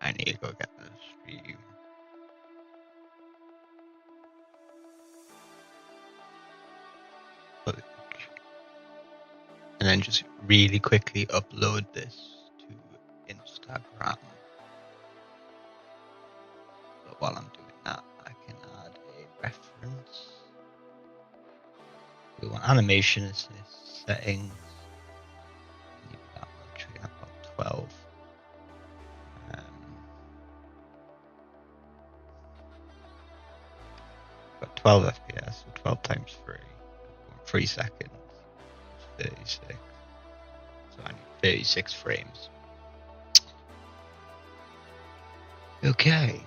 I need to go get the stream. And then just really quickly upload this to Instagram. But while I'm doing that, I can add a reference. We want animation assist settings. Need that much. I've got 12. 12 FPS, so 12 times 3 seconds, 36. So I need 36 frames. Okay.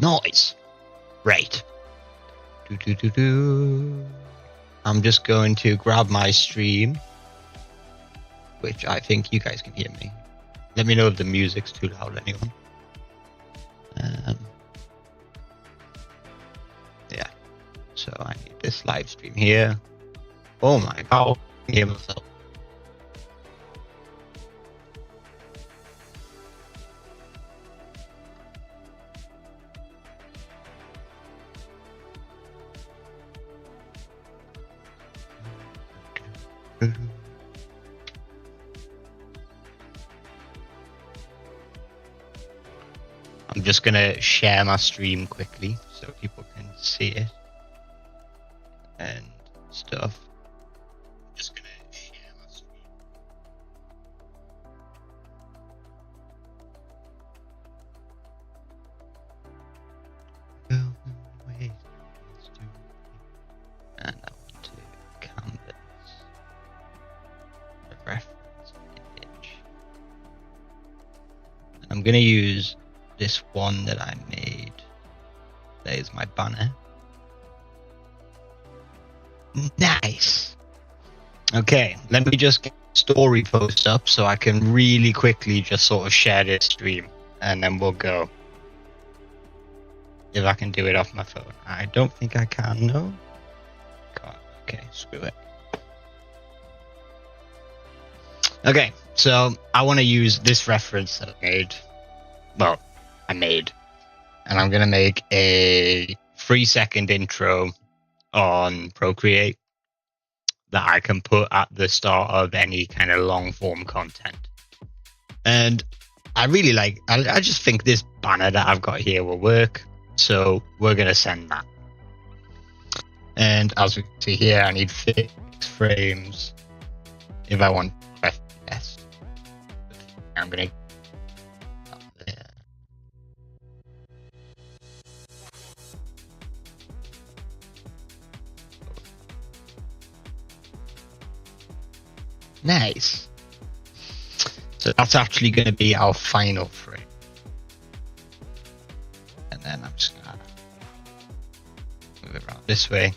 Nice. Right. I'm just going to grab my stream, which I think you guys can hear me. Let me know if the music's too loud, anyone. Yeah. So I need this live stream here. Oh my god. I can hear myself. I'm just gonna share my stream quickly so people can see it and stuff. I'm just gonna share my stream. And I want to canvas the reference image. And I'm gonna use this one that I made. There's my banner. Nice. Okay, let me just get the story post up so I can really quickly just sort of share this stream, and then we'll go. If I can do it off my phone. I don't think I can, no? God, okay, screw it. Okay, so I want to use this reference that I made. Well, and I'm gonna make a 3-second intro on Procreate that I can put at the start of any kind of long form content. And I really I just think this banner that I've got here will work, so we're gonna send that. And as we can see here, I need 6 frames if I want FPS. I'm gonna Nice. So that's actually going to be our final frame. And then I'm just going to move it around this way.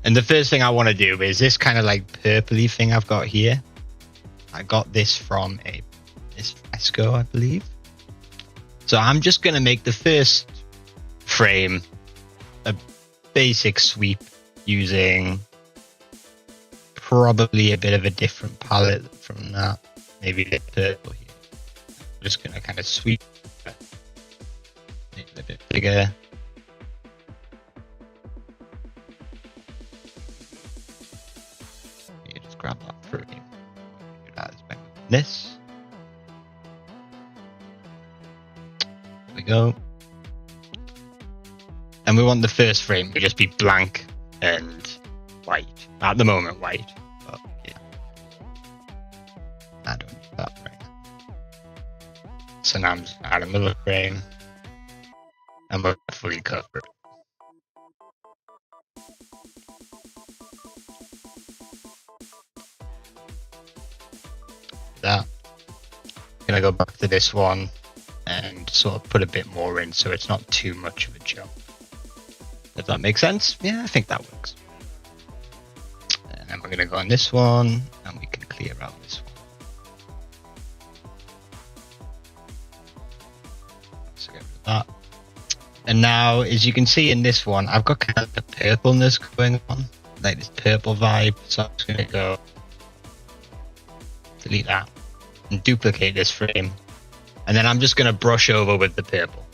And the first thing I want to do is this kind of like purpley thing I've got here. I got this from this fresco, I believe. So I'm just going to make the first frame a basic sweep using probably a bit of a different palette from that. Maybe the purple here. I'm just going to kind of sweep it, make it a bit bigger. You just grab that fruit. This. There we go. And we want the first frame to just be blank and white. At the moment, white. But yeah. I don't need that right now. So now I'm just going to add another frame. And we're fully covered. That. I'm going to go back to this one and sort of put a bit more in so it's not too much of a jump. Does that make sense? Yeah, I think that works. And then we're going to go on this one and we can clear out this one. And now, as you can see in this one, I've got kind of the purpleness going on, like this purple vibe. So I'm just going to go delete that and duplicate this frame. And then I'm just going to brush over with the purple.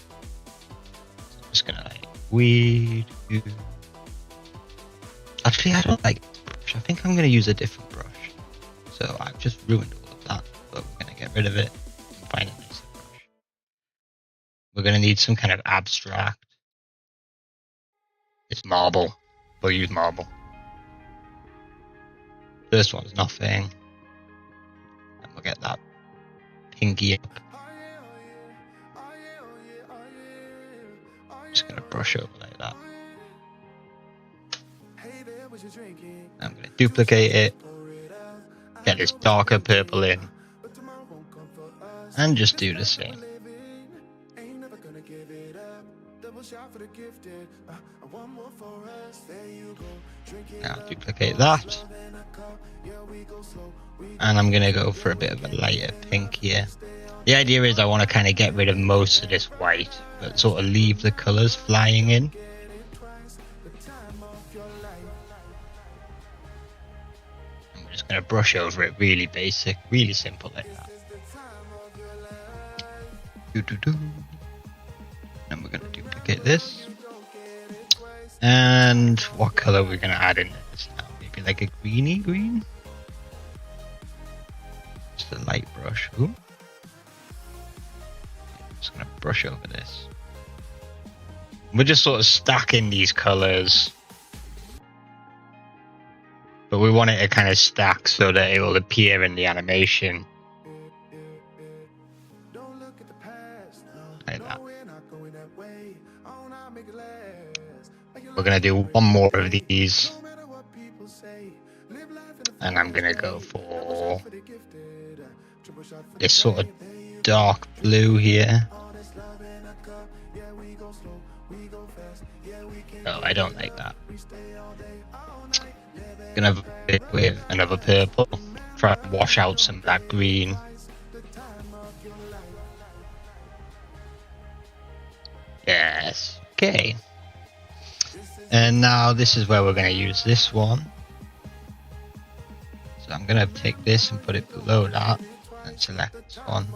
So I'm just going to like weed. Actually, I don't like this brush. I think I'm going to use a different brush. So I've just ruined all of that, but we're going to get rid of it and find a nicer brush. We're going to need some kind of abstract. It's marble. We'll use marble. First one's nothing. And we'll get that pinky up. Just going to brush over like that. I'm going to duplicate it. Get this darker purple in. And just do the same. Now duplicate that. And I'm going to go for a bit of a lighter pink here. The idea is I want to kind of get rid of most of this white, but sort of leave the colours flying in. I'm just going to brush over it really basic, really simple like that. And we're going to duplicate this. And what colour are we going to add in this now? Maybe like a greeny green? Just a light brush. Ooh. Just going to brush over this. We're just sort of stacking these colours. But we want it to kind of stack so that it will appear in the animation. Like that. We're going to do one more of these. And I'm going to go for this sort of dark blue here. No, I don't like that. Gonna have it with another purple. Try to wash out some of that green. Yes. Okay. And now this is where we're going to use this one. So I'm going to take this and put it below that and select this one.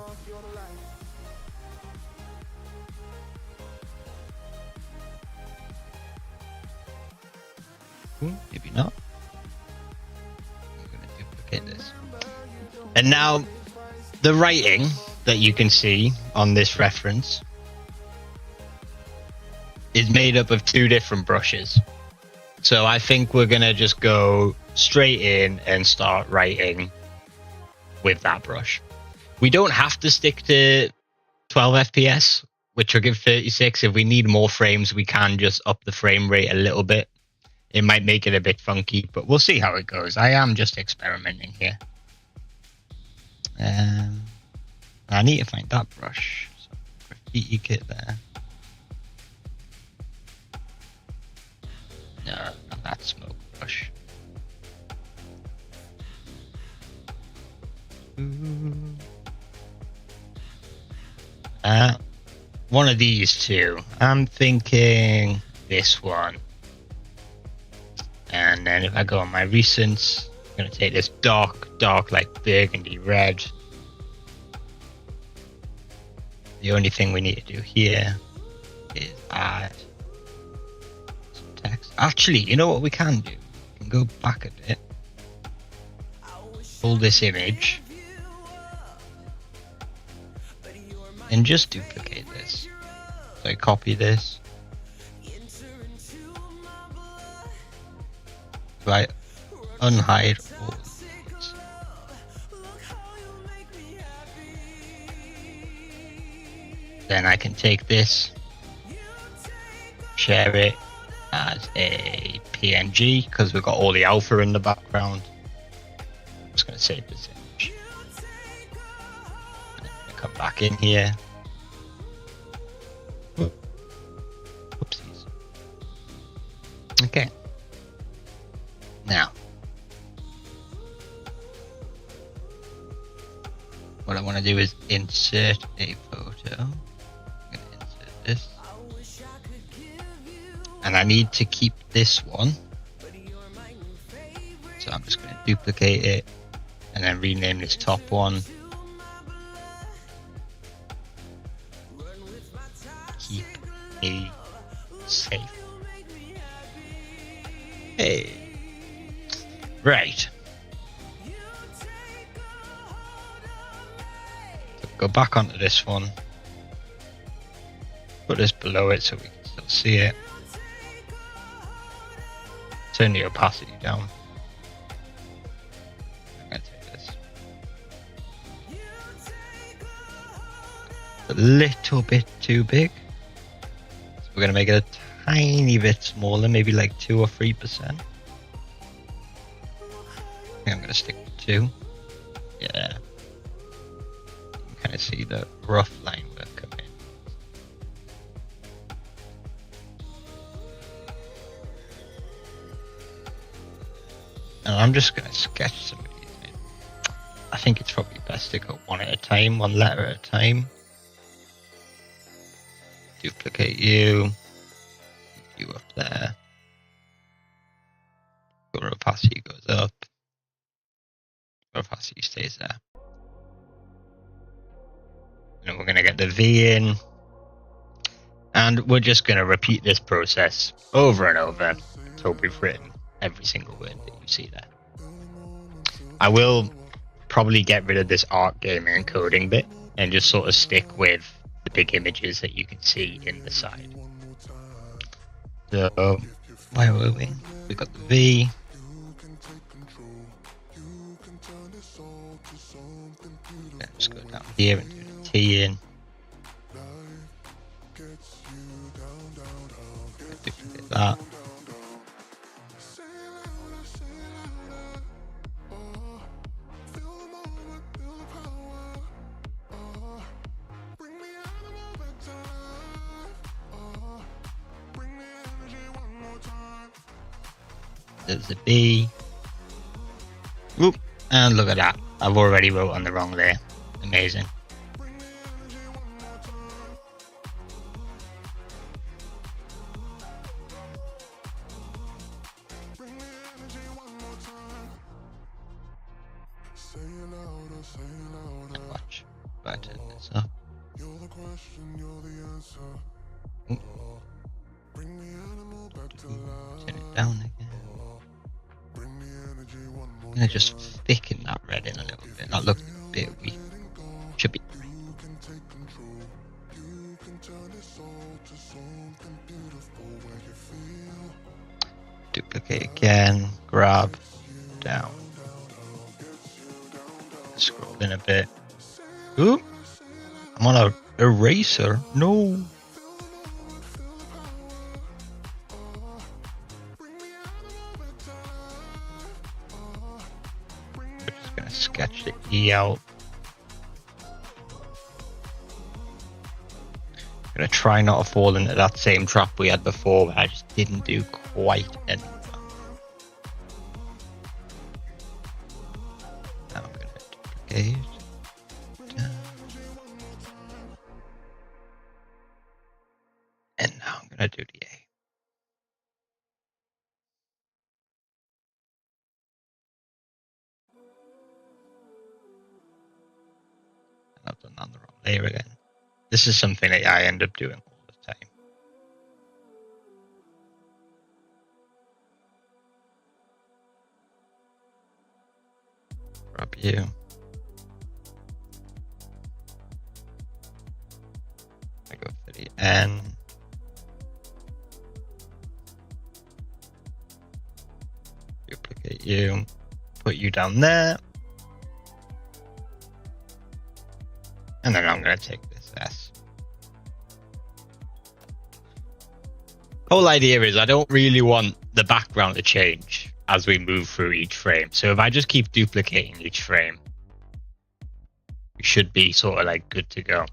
Ooh, maybe not. I'm going to duplicate this. And now the writing that you can see on this reference is made up of two different brushes. So I think we're going to just go straight in and start writing with that brush. We don't have to stick to 12 FPS, which will give 36. If we need more frames, we can just up the frame rate a little bit. It might make it a bit funky, but we'll see how it goes. I am just experimenting here. I need to find that brush. So graffiti kit there. No, not that smoke brush. One of these two. I'm thinking this one. And then if I go on my recents, I'm going to take this dark like burgundy red. The only thing we need to do here is add some text. Actually, you know what we can do? We can go back a bit. Pull this image. And just duplicate this. So I copy this. Right, unhide all these. Then I can take this, share it as a PNG because we've got all the alpha in the background. I'm just going to save this image. I'm going to come back in here. Whoopsies. Okay. Now, what I want to do is insert a photo. I'm going to insert this. And I need to keep this one. So I'm just going to duplicate it and then rename this top one. Keep me safe. Hey. Right. So go back onto this one. Put this below it so we can still see it. Turn the opacity down. I'm going to take this. A little bit too big. So we're going to make it a tiny bit smaller, maybe like 2 or 3%. I think I'm going to stick with 2. Yeah. You can kind of see the rough line work coming in. And I'm just going to sketch some of these in. I think it's probably best to go one at a time, one letter at a time. Duplicate you up there. Your opacity goes up. Your opacity stays there. And we're going to get the V in. And we're just going to repeat this process over and over until we've written every single word that you see there. I will probably get rid of this art gaming and coding bit and just sort of stick with the big images that you can see in the side. So, where were we? We got the V. Let's go down here and do the T in. Duplicate that. There's the B. Whoop. And look at that. I've already wrote on the wrong layer. Amazing. And watch. If I turn this up. Ooh. Turn it down again. I'm gonna just thicken that red in a little bit. That looks a bit weak. Should be great. Duplicate again. Grab. Down. Scroll in a bit. Ooh! I'm on a eraser. No! Sketch the E out. I'm gonna try not to fall into that same trap we had before, but I just didn't do quite enough. Now I'm gonna duplicate. And now I'm gonna do the A. I've done that on the wrong layer again. This is something that I end up doing all the time. Grab you. I go for the N. Duplicate you. Put you down there. And then I'm going to take this S. Whole idea is I don't really want the background to change as we move through each frame. So if I just keep duplicating each frame, we should be sort of like good to go.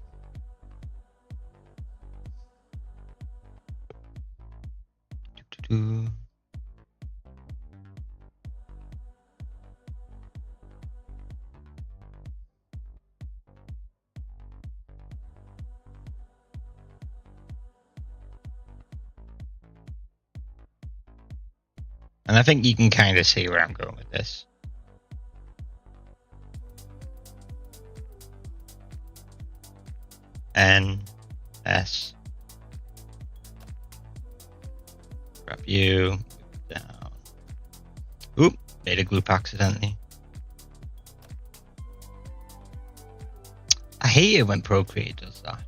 And I think you can kind of see where I'm going with this. N, S. Grab you, down. Oop, made a group accidentally. I hate it when Procreate does that.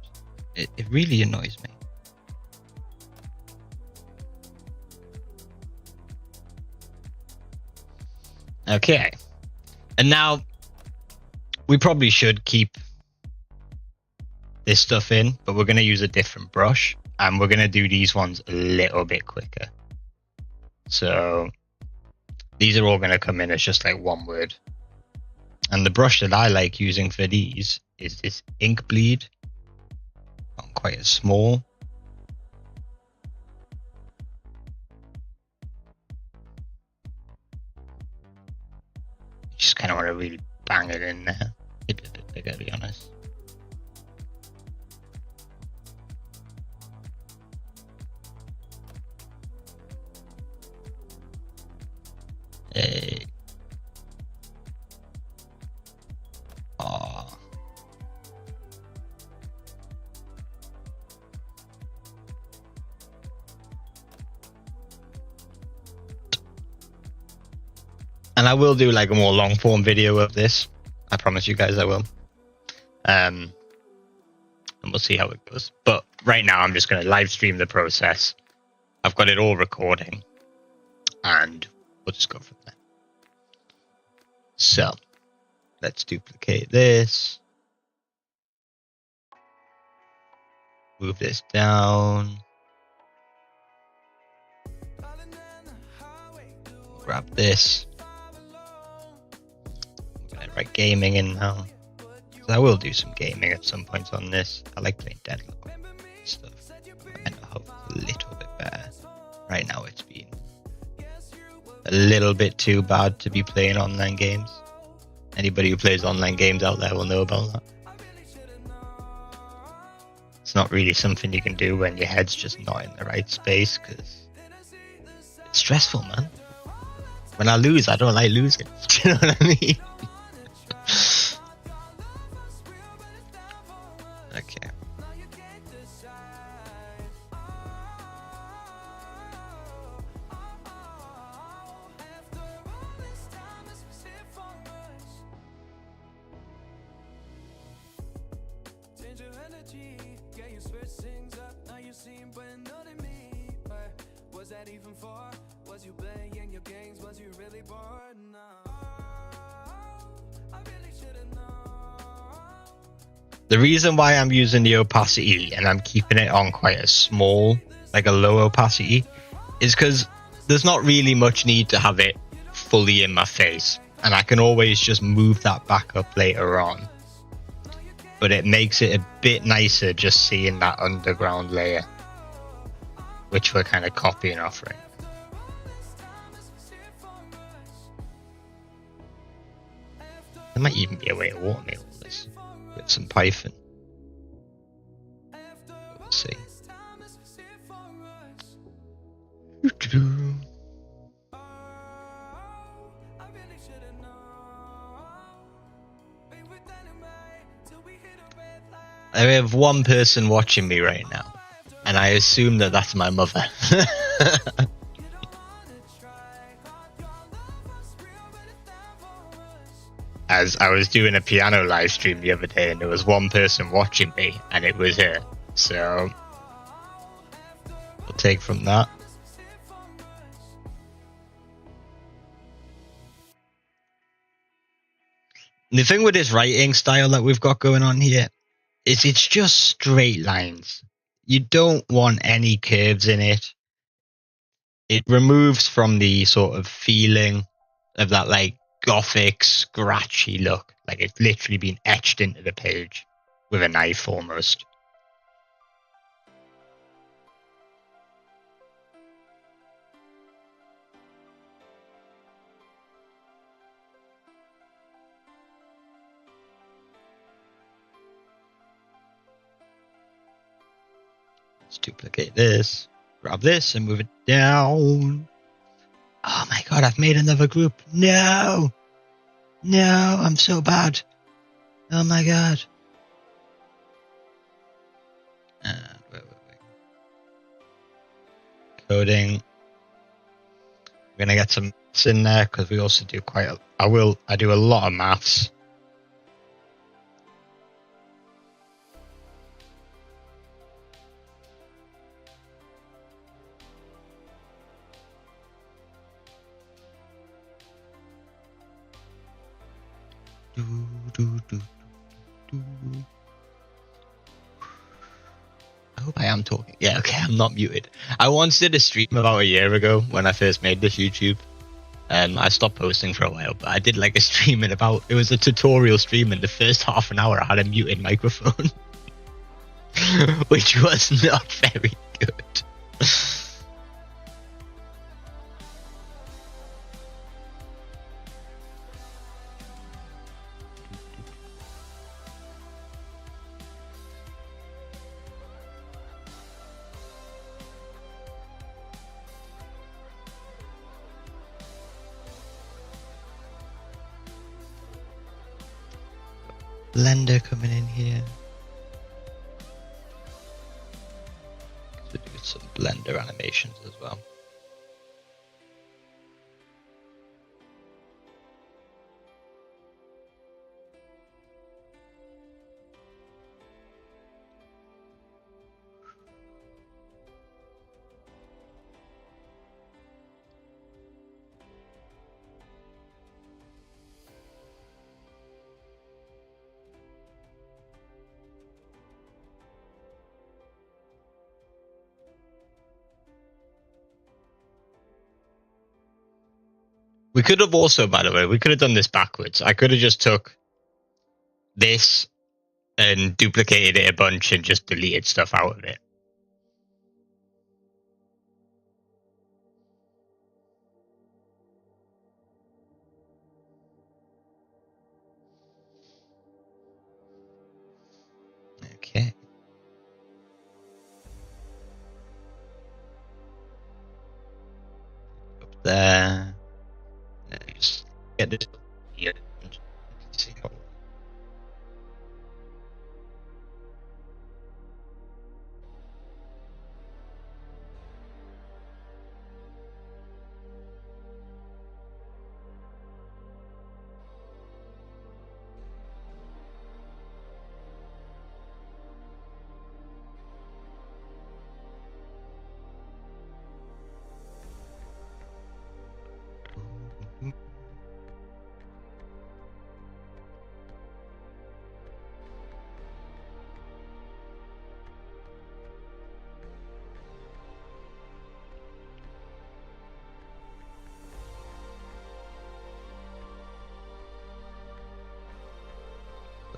It really annoys me. Okay. And now we probably should keep this stuff in, but we're going to use a different brush and we're going to do these ones a little bit quicker. So these are all going to come in as just like one word. And the brush that I like using for these is this ink bleed. Not quite as small. You just kind of want to really bang it in there. It did it bigger, to be honest. Hey. Oh. And I will do like a more long form video of this. I promise you guys I will. And we'll see how it goes. But right now I'm just going to live stream the process. I've got it all recording. And we'll just go from there. So let's duplicate this. Move this down. Grab this. I'm gonna write gaming in now. So I will do some gaming at some point on this. I like playing Deadlock and stuff. I know how it's a little bit better. Right now it's been a little bit too bad to be playing online games. Anybody who plays online games out there will know about that. It's not really something you can do when your head's just not in the right space, because it's stressful, man. When I lose, I don't like losing. Do you know what I mean? Okay. The reason why I'm using the opacity and I'm keeping it on quite a small, like a low opacity, is because there's not really much need to have it fully in my face. And I can always just move that back up later on. But it makes it a bit nicer just seeing that underground layer, which we're kind of copying off right now. There might even be a way to automate all this with some Python. We'll see. I have one person watching me right now, and I assume that that's my mother. As I was doing a piano live stream the other day, and there was one person watching me, and it was her. So we'll take from that. The thing with this writing style that we've got going on here is it's just straight lines. You don't want any curves in it. It removes from the sort of feeling of that like gothic, scratchy look. Like it's literally been etched into the page with a knife almost. Let's duplicate this, grab this and move it down. Oh my god, I've made another group. No! No, I'm so bad. Oh my god. Wait. Coding. We're gonna get some maths in there because we also do I do a lot of maths. I hope I am talking. Yeah, okay, I'm not muted. I once did a stream about a year ago when I first made this YouTube. I stopped posting for a while, but I did like a stream it was a tutorial stream, and the first half an hour I had a muted microphone, which was not very good. Blender coming in here. So do some Blender animations as well. We could have also, by the way, we could have done this backwards. I could have just took this and duplicated it a bunch and just deleted stuff out of it. Okay. Up there. Just get this here and see how.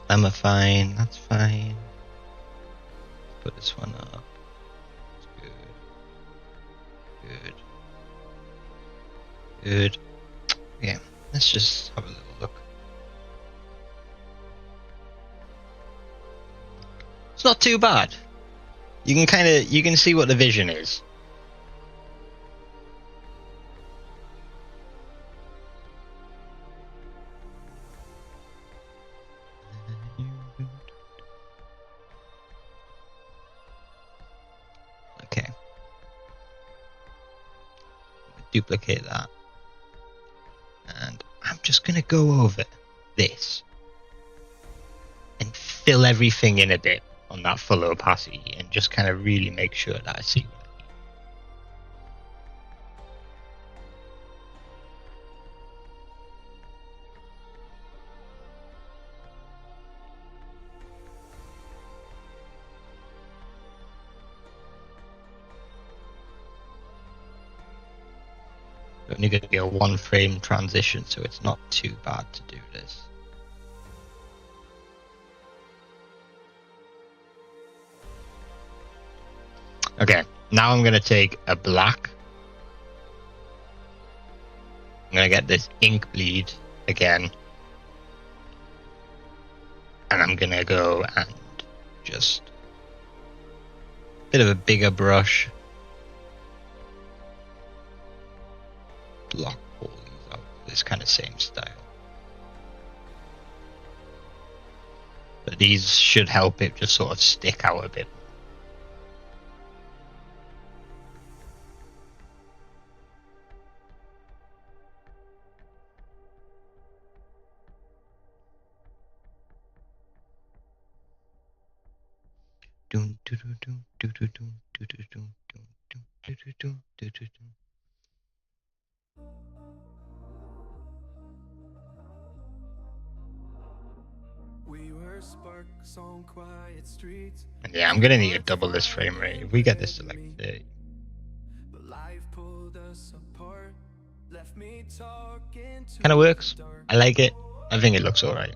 I'm fine, that's fine. Put this one up. That's good. Good. Yeah, let's just have a little look. It's not too bad. You can see what the vision is. Okay. Duplicate that. And I'm just going to go over this and fill everything in a bit on that full opacity and just kind of really make sure that I see what I need. It's only going to be a one frame transition, so it's not too bad to do this. Okay, now I'm going to take a black. I'm going to get this ink bleed again. And I'm going to go and just a bit of a bigger brush. block all these out. This kind of same style. But these should help it just sort of stick out a bit. And yeah, I'm gonna need to double this frame rate. If we get this to like 30. Kind of works. I like it. I think it looks alright.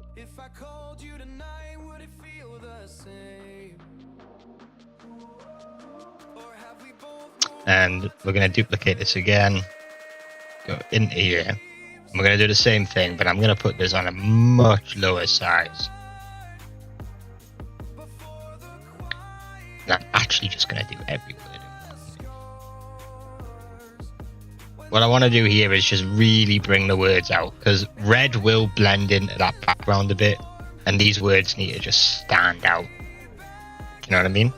And we're going to duplicate this again, go into here, and we're going to do the same thing, but I'm going to put this on a much lower size. And I'm actually just going to do every word. What I want to do here is just really bring the words out, because red will blend into that background a bit, and these words need to just stand out. You know what I mean?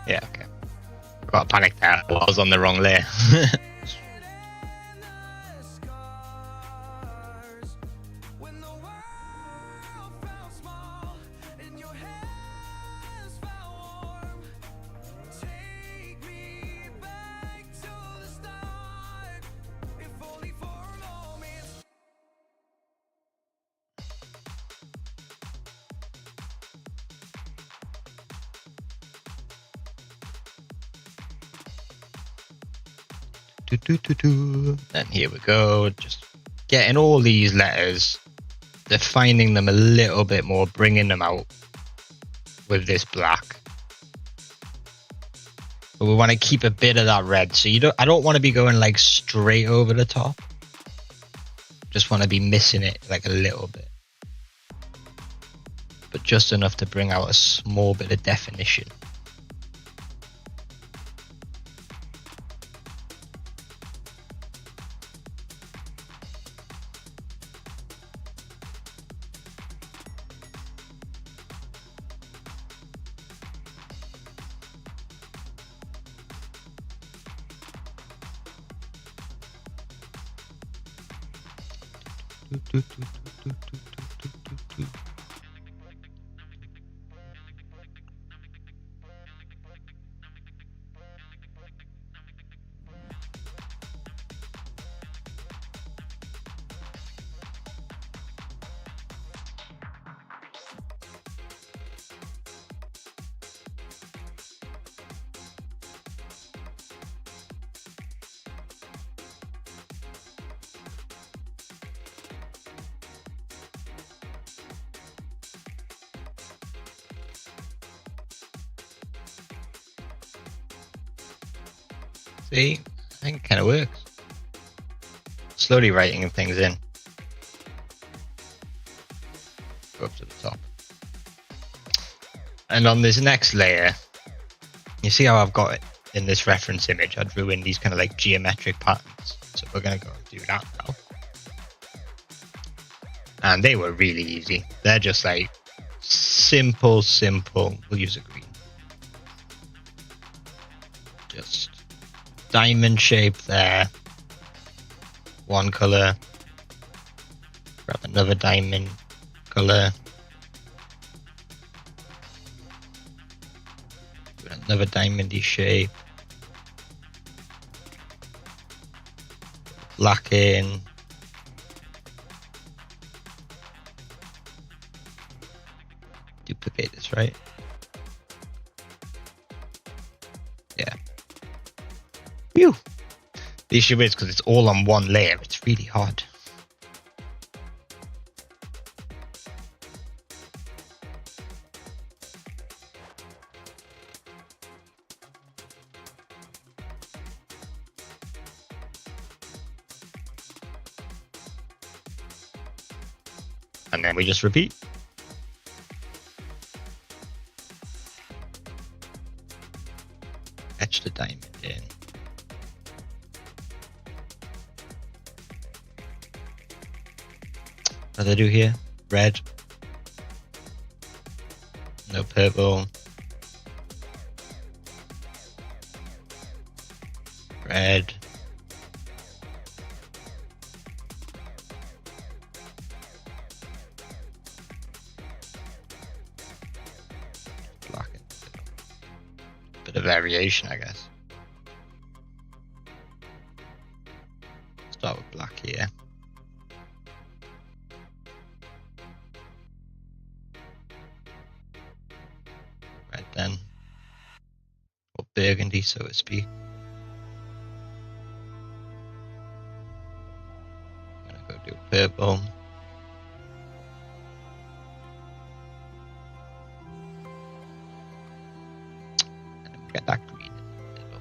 Yeah, okay. I got panicked there. I was on the wrong layer. And here we go, just getting all these letters, defining them a little bit more, bringing them out with this black. But we want to keep a bit of that red, so I don't want to be going like straight over the top. Just want to be missing it like a little bit, but just enough to bring out a small bit of definition. See, I think it kind of works. Slowly writing things in. Go up to the top. And on this next layer, you see how I've got it in this reference image? I drew in these kind of like geometric patterns. So we're going to go and do that now. and they were really easy. They're just like simple. We'll use a green. Just diamond shape there. One color. Grab another diamond color. Another diamondy shape. Black in. Duplicate this, right? Yeah. Phew. The issue is because it's all on one layer, it's really hard. And then we just repeat. Etch the diamond in. What do I do here? Red. No purple. Red. Black. Bit of variation, I guess. Start with black here. Red then. Or burgundy, so to speak. I'm gonna go do purple. Get that green in the middle.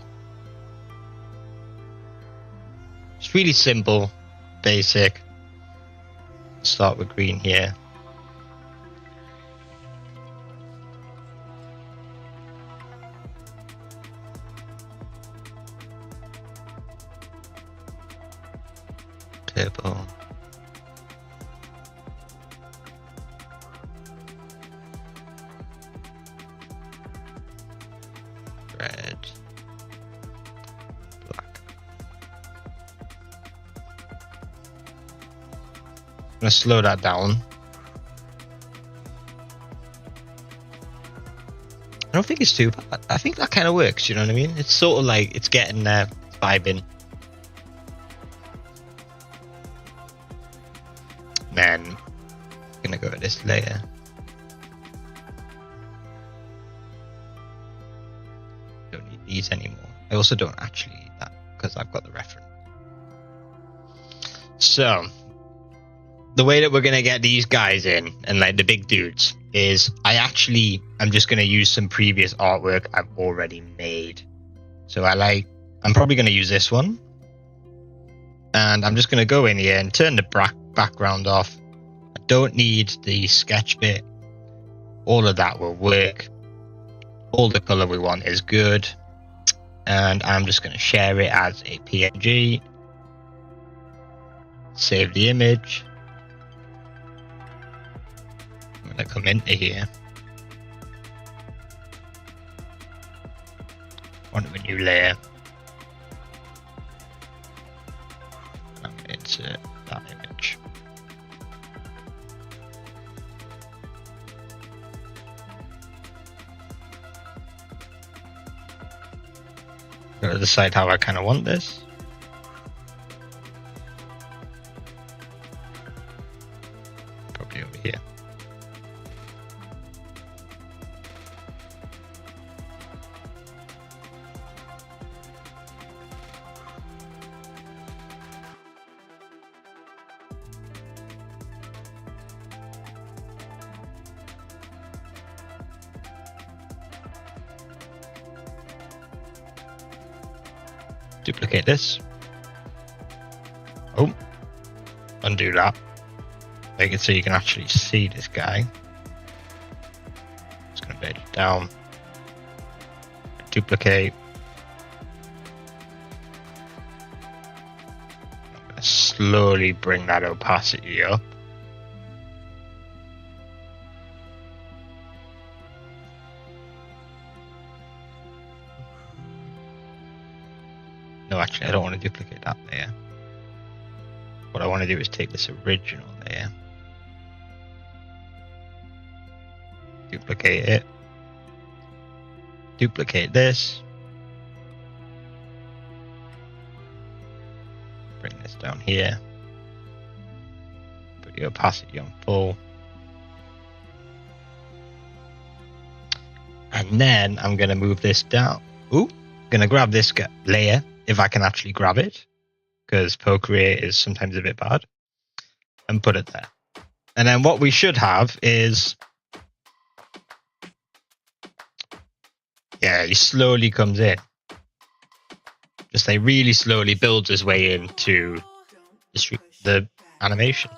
It's really simple, basic. Start with green here. Purple. Red. Black. I'm gonna slow that down. I don't think it's too bad. I think that kind of works, you know what I mean? It's sort of like it's getting there, it's vibing. Then I'm gonna go to this layer. Don't need these anymore. I also don't actually need that because I've got the reference. So the way that we're gonna get these guys in and like the big dudes is I'm just gonna use some previous artwork I've already made. So I'm probably gonna use this one, and I'm just gonna go in here and turn the background off. I don't need the sketch bit. All of that will work. All the color we want is good. And I'm just going to share it as a PNG. Save the image. I'm going to come into here. Onto a new layer. I'm going to insert that image. Gotta decide how I kind of want this. Probably over here. Duplicate this. Oh, undo that. Make it so you can actually see this guy. Just gonna bed it down. Duplicate. I'm gonna slowly bring that opacity up. No, actually, I don't want to duplicate that layer. What I want to do is take this original layer, duplicate it, duplicate this, bring this down here, put the opacity on full, and then I'm going to move this down. Ooh, going to grab this layer if I can actually grab it, because Procreate is sometimes a bit bad, and put it there. And then what we should have is, yeah, he slowly comes in. Just like really slowly builds his way into the animation.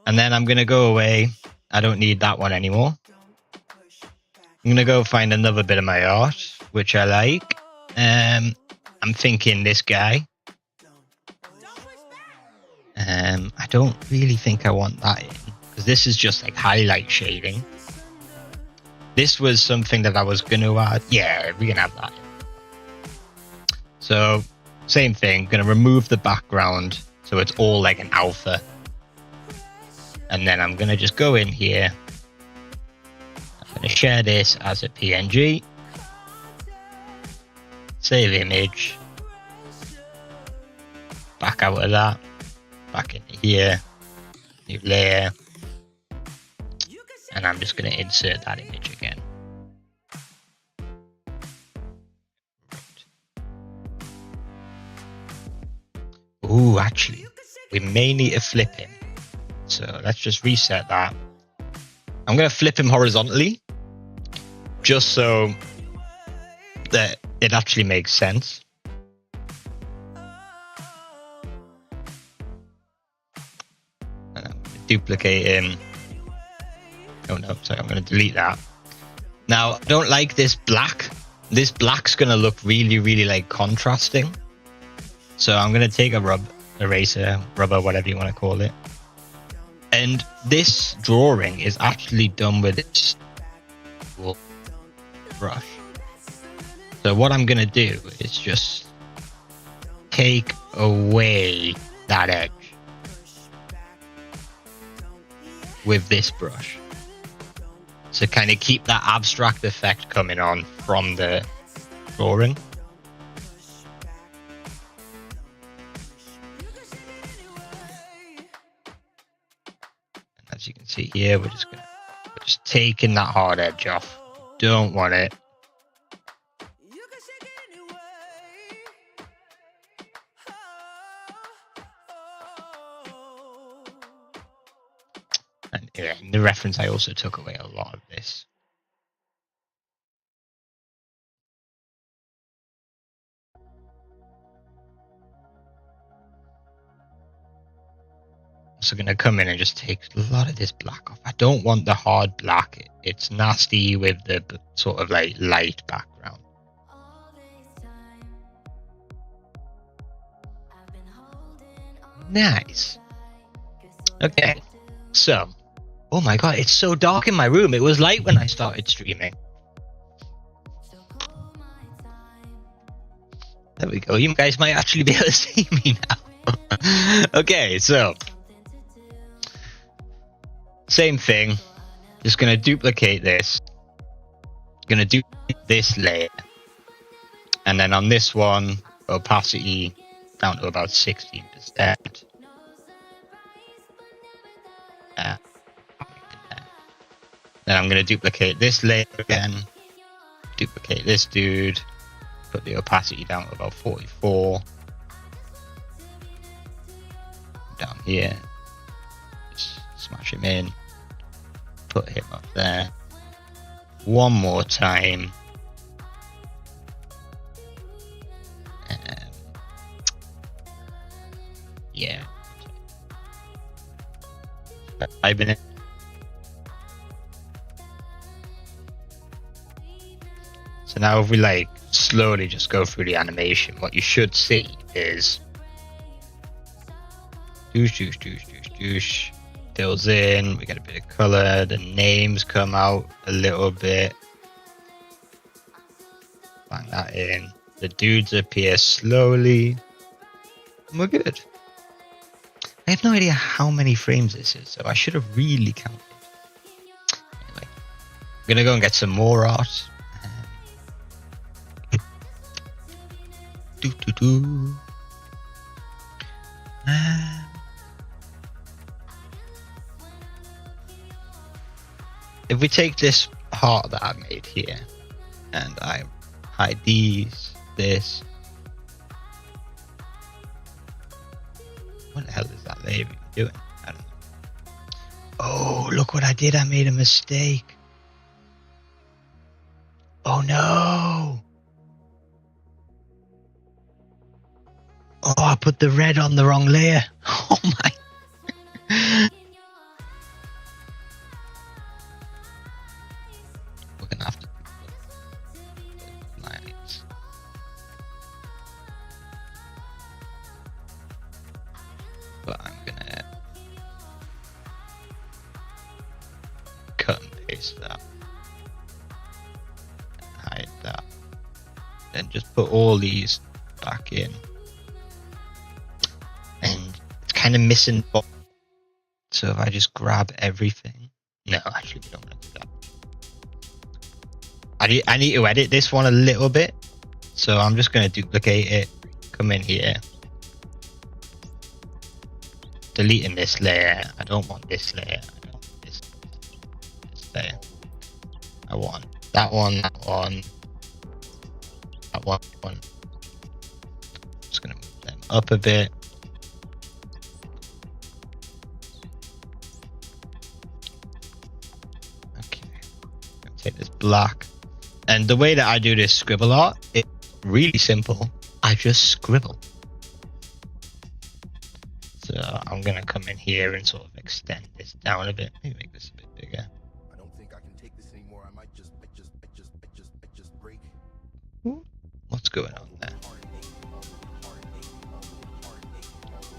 And then I'm going to go away. I don't need that one anymore. I'm going to go find another bit of my art, which I like. I'm thinking this guy. I don't really think I want that in, because this is just like highlight shading. This was something that I was going to add. Yeah, we can have that in. So, same thing. Going to remove the background so it's all like an alpha. And then I'm going to just go in here. I'm going to share this as a PNG. Save image. Back out of that. Back into here. New layer. And I'm just going to insert that image again. Ooh, actually, we may need to flip him. So let's just reset that. I'm going to flip him horizontally, just so that it actually makes sense. And I'm going to duplicate him. Oh no, sorry, I'm going to delete that. Now, I don't like this black. This black's going to look really, really like contrasting. So I'm going to take a rubber, whatever you want to call it. And this drawing is actually done with this brush. So what I'm going to do is just take away that edge with this brush. So kind of keep that abstract effect coming on from the drawing. As you can see here, we're just taking that hard edge off. Don't want it. And yeah, in the reference, I also took away a lot of this. So going to come in and just take a lot of this black off. I don't want the hard black. It's nasty with the sort of like light background. Nice. Okay. So, oh my god, it's so dark in my room. It was light when I started streaming. There we go. You guys might actually be able to see me now. Okay, so same thing, just going to duplicate this, going to duplicate this layer, and then on this one, opacity down to about 16%. Then I'm going to duplicate this layer again, duplicate this dude, put the opacity down to about 44, down here. Smash him in, put him up there. One more time. Yeah. I've been. So now if we like slowly just go through the animation, what you should see is douche. Fills in, we get a bit of color, the names come out a little bit, bang that in, The dudes appear slowly. And we're good. I have no idea how many frames this is, so I should have really counted. Anyway, I'm gonna go and get some more art. If we take this heart that I made here, and I hide this. What the hell is that lady doing? I don't know. Oh, look what I did. I made a mistake. Oh no. Oh, I put the red on the wrong layer. Oh my. We're gonna have to lines. But I'm gonna cut and paste that. Hide that. Then just put all these back in. And it's kind of missing. So if I just grab everything. No, actually we don't want to do that. I need to edit this one a little bit. So I'm just going to duplicate it. Come in here. Deleting this layer. I don't want this layer. I don't want this layer. I want that one, that one, that one. Just going to move them up a bit. Okay. Take this black. And the way that I do this scribble art, it's really simple. I just scribble. So I'm gonna come in here and sort of extend this down a bit. Maybe make this a bit bigger. I don't think I can take this anymore. I might just break. What's going on there?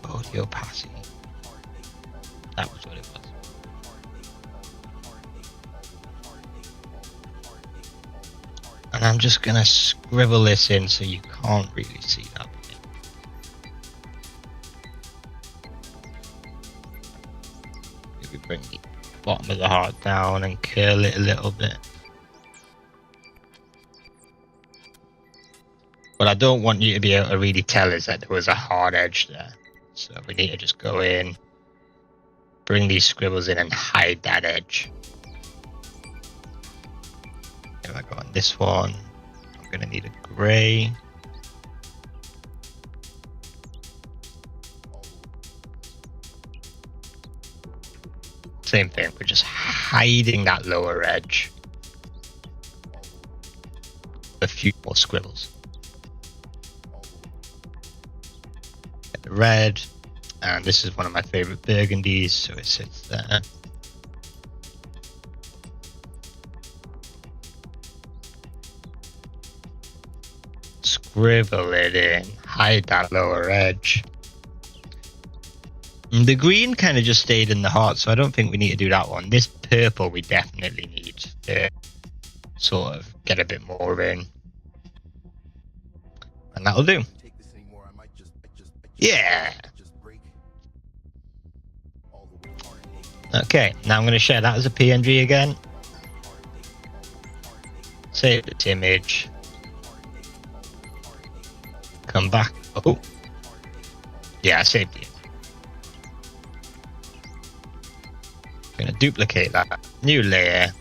Oh, the opacity. That was what it was. And I'm just gonna scribble this in so you can't really see that bit. Maybe bring the bottom of the heart down and curl it a little bit. What I don't want you to be able to really tell is that there was a hard edge there. So we need to just go in, bring these scribbles in and hide that edge. If I go on this one, I'm going to need a gray. Same thing, we're just hiding that lower edge. A few more scribbles. Get the red, and this is one of my favorite burgundies, so it sits there. Scribble it in, hide that lower edge. And the green kind of just stayed in the heart, so I don't think we need to do that one. This purple we definitely need to sort of get a bit more in. And that'll do. Yeah! Okay, now I'm going to share that as a PNG again. Save this image. Come back. Oh, yeah, I saved it. I'm gonna duplicate that. New layer.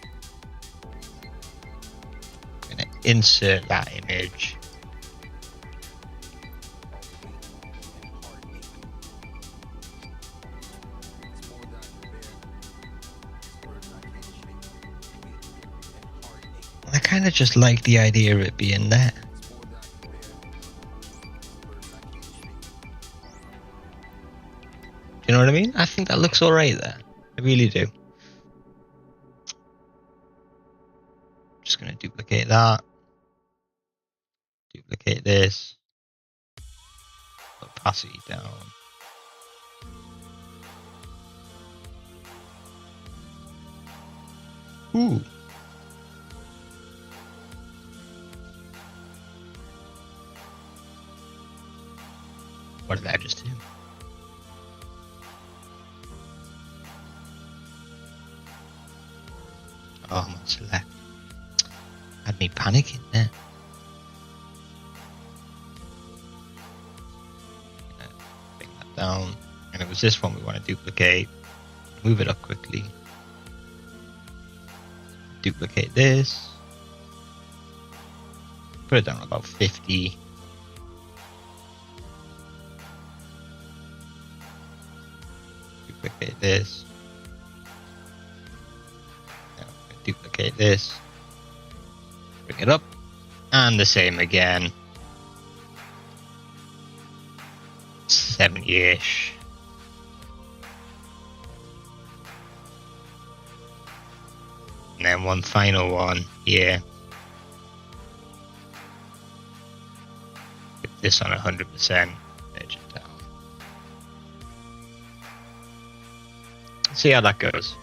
I'm gonna insert that image. I kind of just like the idea of it being there. You know what I mean? I think that looks alright there. I really do. Just gonna duplicate that. Duplicate this. Opacity down. Ooh. What did I just do? Oh, I'm on select. Had me panicking there. Bring that down. And it was this one we want to duplicate. Move it up quickly. Duplicate this. Put it down about 50. Duplicate this. Duplicate this. Bring it up. And the same again. 70-ish. And then one final one here. Put this on 100%. Edge it down. See how that goes.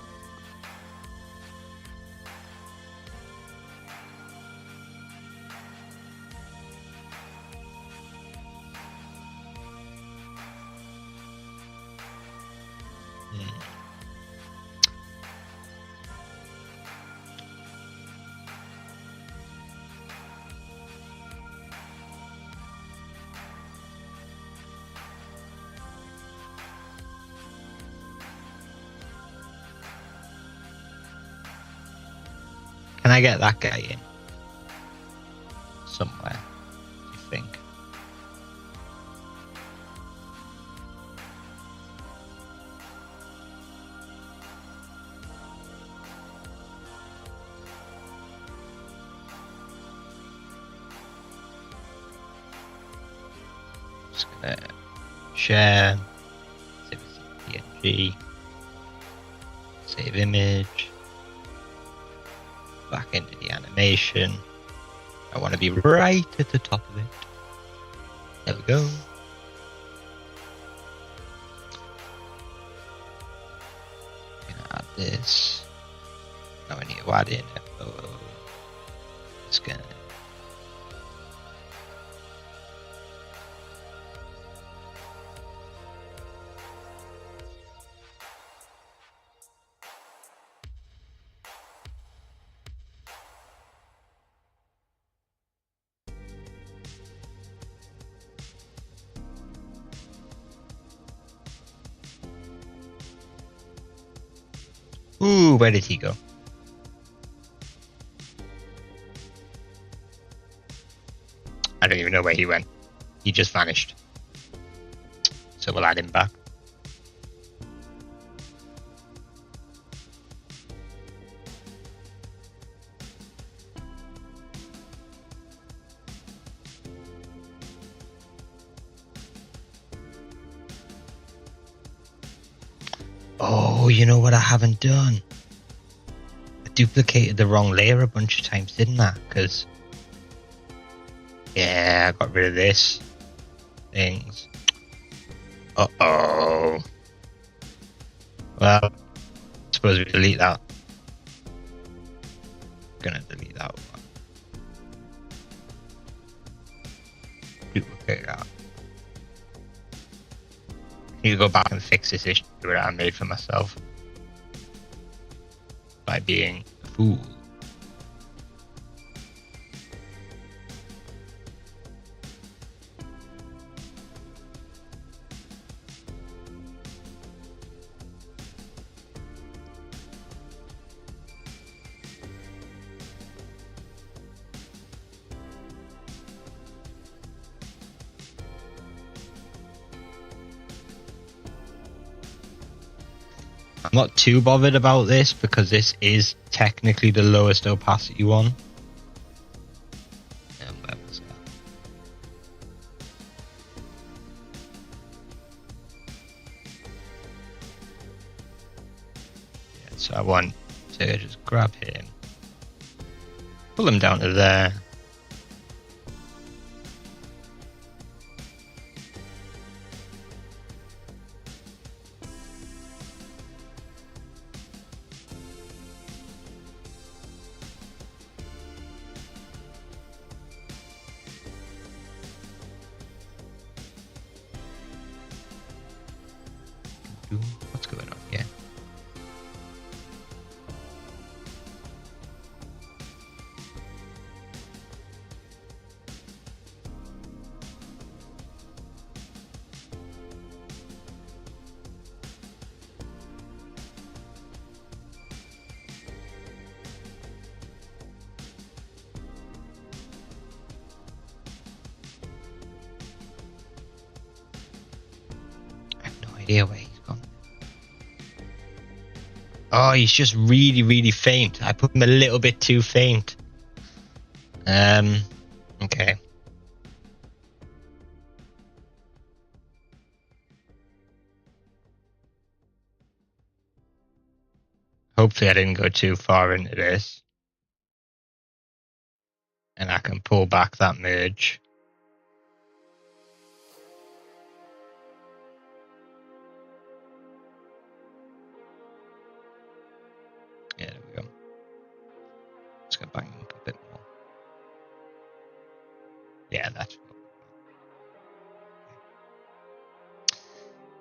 Can I get that guy in? Somewhere, do you think? Just gonna share, save as PNG, save image. Back into the animation. I want to be right at the top of it. There we go. Gonna add this. Now I need to add in a photo. Just gonna. Ooh, where did he go? I don't even know where he went. He just vanished. So we'll add him back. Oh, you know what I haven't done? I duplicated the wrong layer a bunch of times, didn't I? Because, yeah, I got rid of this. Things. Uh-oh. Well, I suppose we delete that. Gonna delete that one. Duplicate that. I need to go back and fix this issue that I made for myself by being a fool. I'm not too bothered about this because this is technically the lowest opacity one. Where was that? Yeah, so I want to just grab him, pull him down to there. What's going on here? Idea where he's gone. Oh, he's just really, really faint. I put him a little bit too faint. Okay. Hopefully I didn't go too far into this. And I can pull back that merge. Yeah, there we go. Let's go bang him up a bit more. Yeah, that's what.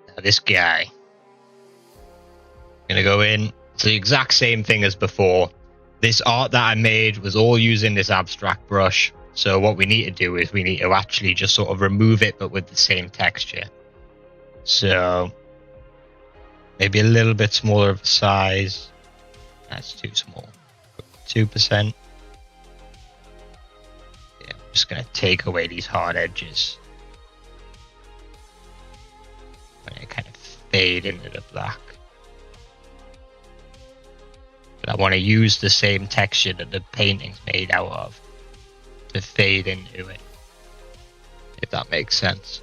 Now this guy. Gonna go in. It's the exact same thing as before. This art that I made was all using this abstract brush. So what we need to do is we need to actually just sort of remove it, but with the same texture. So maybe a little bit smaller of a size. That's too small. 2%. Yeah, I'm just gonna take away these hard edges. And it kind of fade into the black. But I want to use the same texture that the painting's made out of to fade into it, if that makes sense.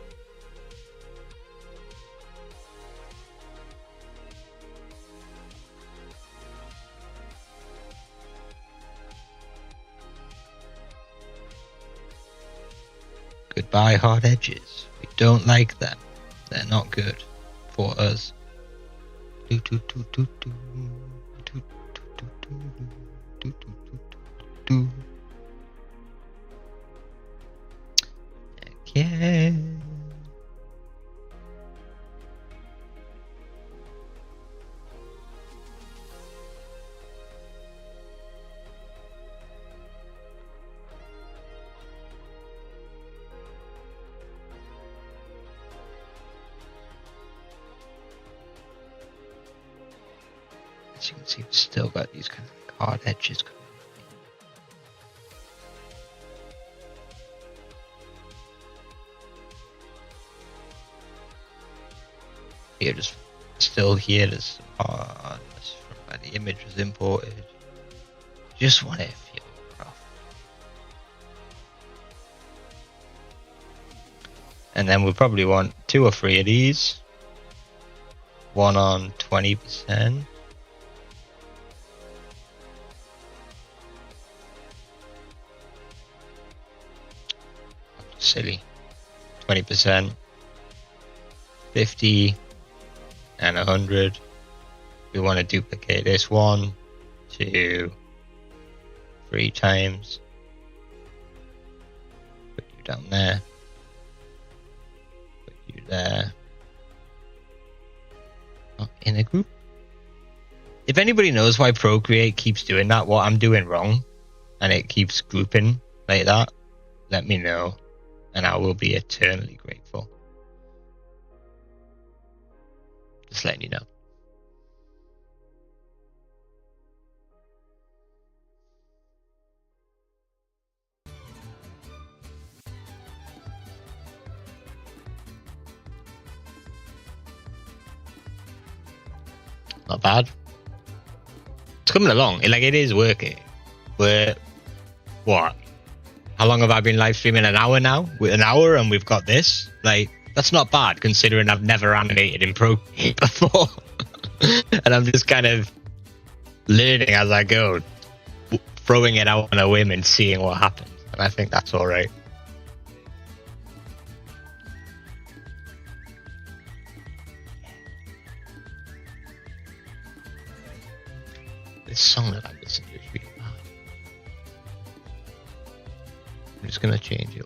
Goodbye, hard edges. We don't like them. They're not good for us. Okay. As you can see, we've still got these kind of hard edges coming. Here, just still here, there's some hardness from where the image was imported. Just want it to feel rough. And then we'll probably want 2 or 3 of these. One on 20%. Silly. 20%. 50. And 100. We want to duplicate this 1, 2, 3 times. Put you down there. Put you there. Oh, in a group. If anybody knows why Procreate keeps doing that, what I'm doing wrong, and it keeps grouping like that, let me know, and I will be eternally grateful. Just letting you know. Not bad. It's coming along. Like, it is working. We're what? How long have I been live streaming? An hour now? An hour, and we've got this. Like, that's not bad considering I've never animated in Procreate before. And I'm just kind of learning as I go, throwing it out on a whim and seeing what happens. And I think that's all right. This song that I'm listening to is really bad. I'm just going to change it.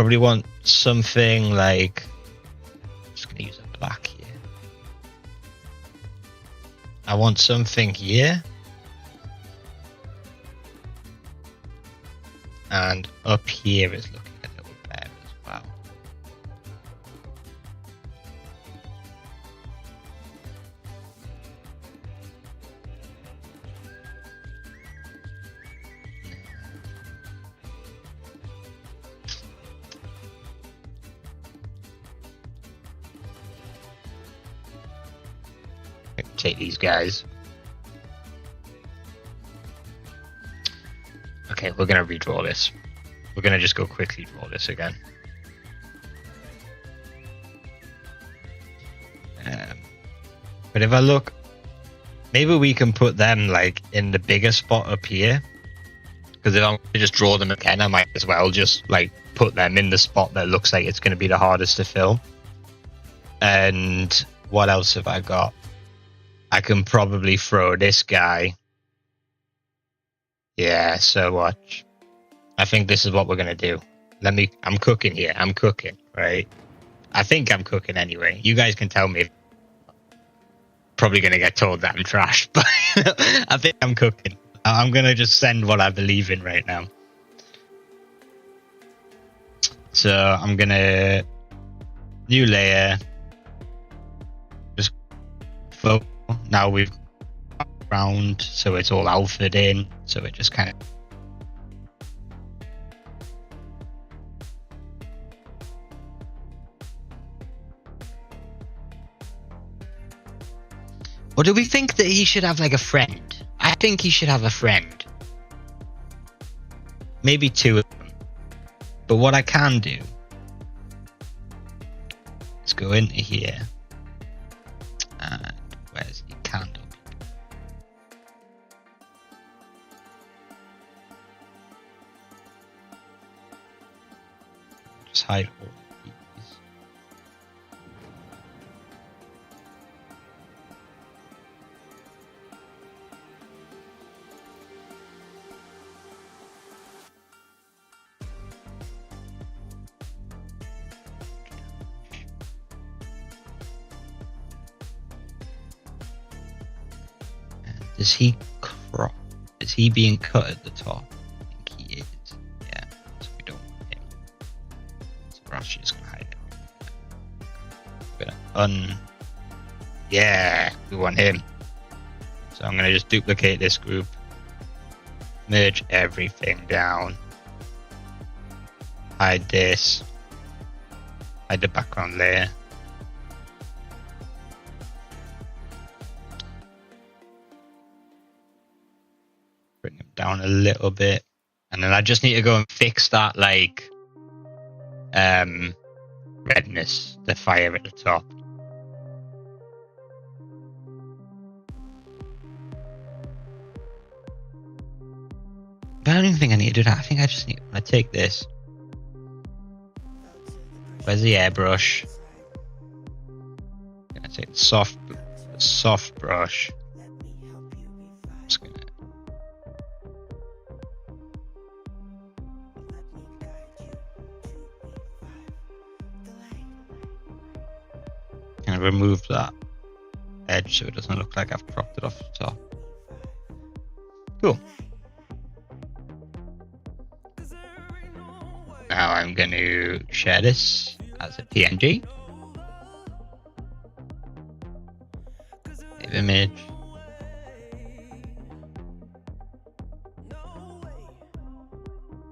probably want something like, I'm just gonna use a black here. I want something here. And up here is looking a little better as well. Take these guys. Okay, we're gonna redraw this. We're gonna just go quickly draw this again. But if I look, maybe we can put them like in the bigger spot up here. Because if I'm gonna just draw them again, I might as well just like put them in the spot that looks like it's gonna be the hardest to fill. And what else have I got? I can probably throw this guy. Yeah, so watch. I think this is what we're gonna do. I'm cooking here. I'm cooking, right? I think I'm cooking anyway. You guys can tell me. Probably gonna get told that I'm trash, but I think I'm cooking. I'm gonna just send what I believe in right now. So I'm gonna new layer. Just focus. Now we've got background, so it's all alphaed in, so it just kind of. Or do we think that he should have like a friend? I think he should have a friend. Maybe two of them. But what I can do is go into here. And where's the candle? Just hide all of these. Does he crop? Is he being cut at the top? I think he is. Yeah, so we don't want him. So we're actually just gonna hide it. We're gonna yeah, we want him. So I'm gonna just duplicate this group, merge everything down, hide this, hide the background layer. Bring him down a little bit, and then I just need to go and fix that like redness, the fire at the top. But I don't even think I need to do that. I think I just need to take this. Where's the airbrush? I'm gonna take the soft brush. I'm just gonna remove that edge so it doesn't look like I've cropped it off the top. Cool. Now I'm going to share this as a PNG. Save image.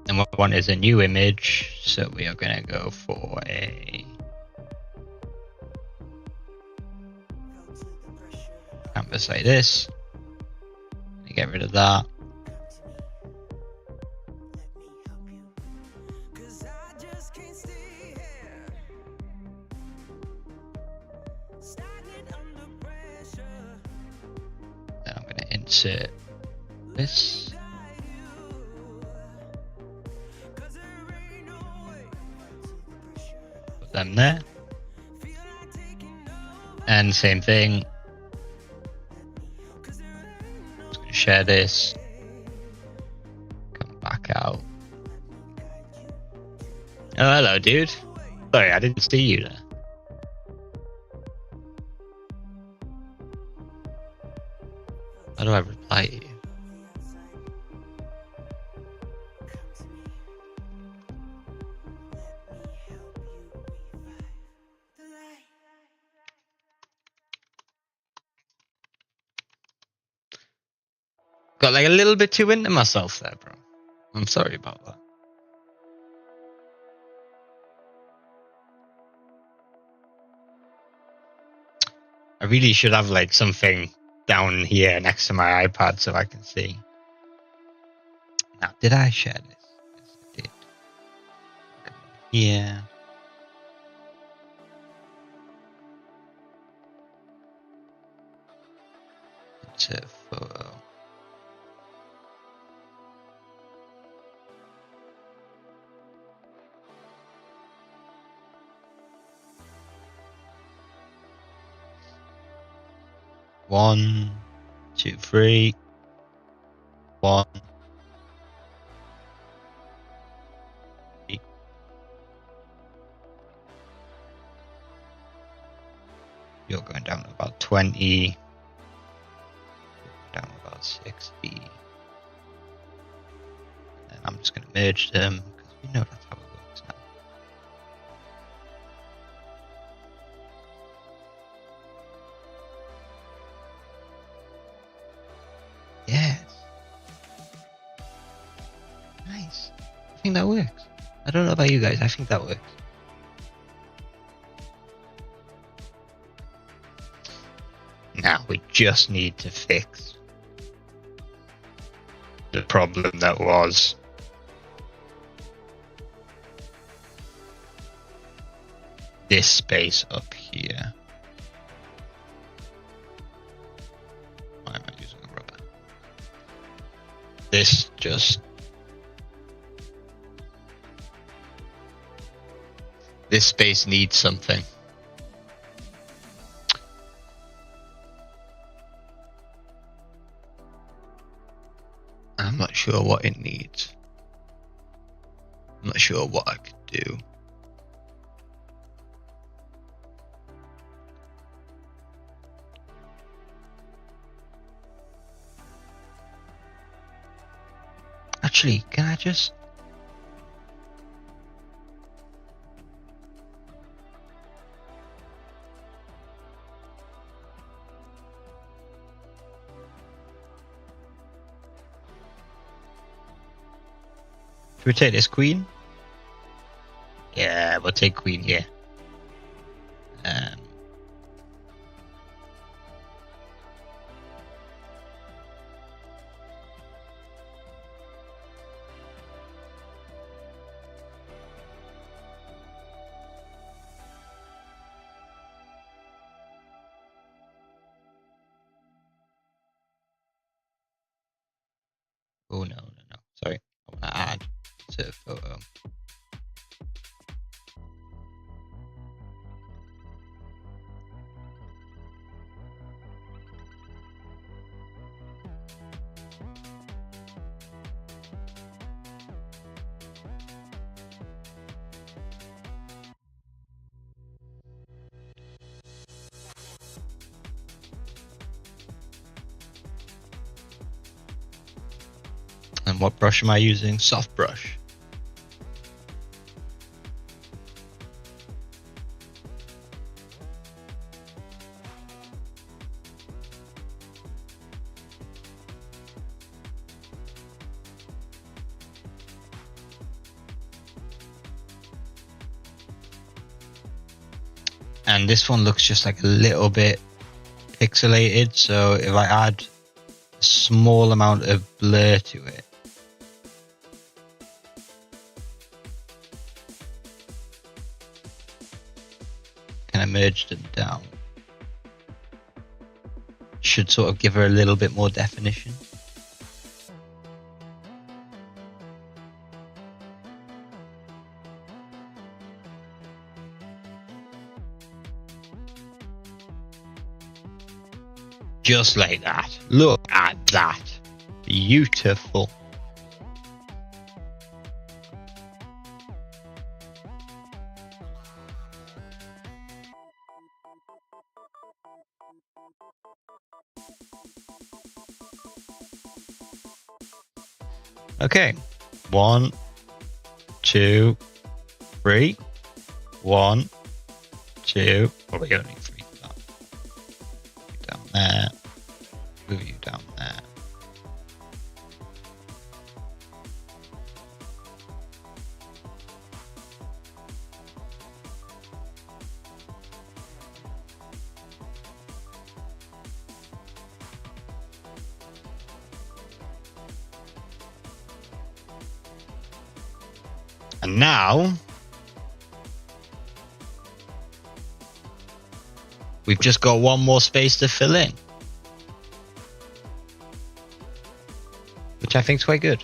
And what we want is a new image, so we are going to go for a canvas like this. Get rid of that. Then I'm going to insert this. Put them there. And same thing. Share this, come back out, Oh, hello, dude. Sorry, I didn't see you there. How do I reply to you? Got like a little bit too into myself there, bro. I'm sorry about that. I really should have like something down here next to my iPad so I can see. Now, did I share this? Yes, I did. Yeah. It's a photo. One, two, three. One. Three. You're going down to about 20. Down to about 60. And I'm just going to merge them because we know that's how it works now. Yes. Nice. I think that works. I don't know about you guys. I think that works. Now we just need to fix the problem that was this space up here. Why am I using a rubber? This space needs something. I'm not sure what it needs. I'm not sure what I could do. Actually, can I just... Should we take this queen? Yeah, we'll take queen here. Oh no. Sorry, I want to add to photo. And what brush am I using? Soft brush. And this one looks just like a little bit pixelated, so if I add a small amount of blur to it, kind of merge them down, should sort of give her a little bit more definition. Just like that. Look at that. Beautiful. Okay. 1, 2, 3. 1, 2. Well, we only 3 for that. Down there. Move you down there. And now we've just got one more space to fill in, which I think is quite good.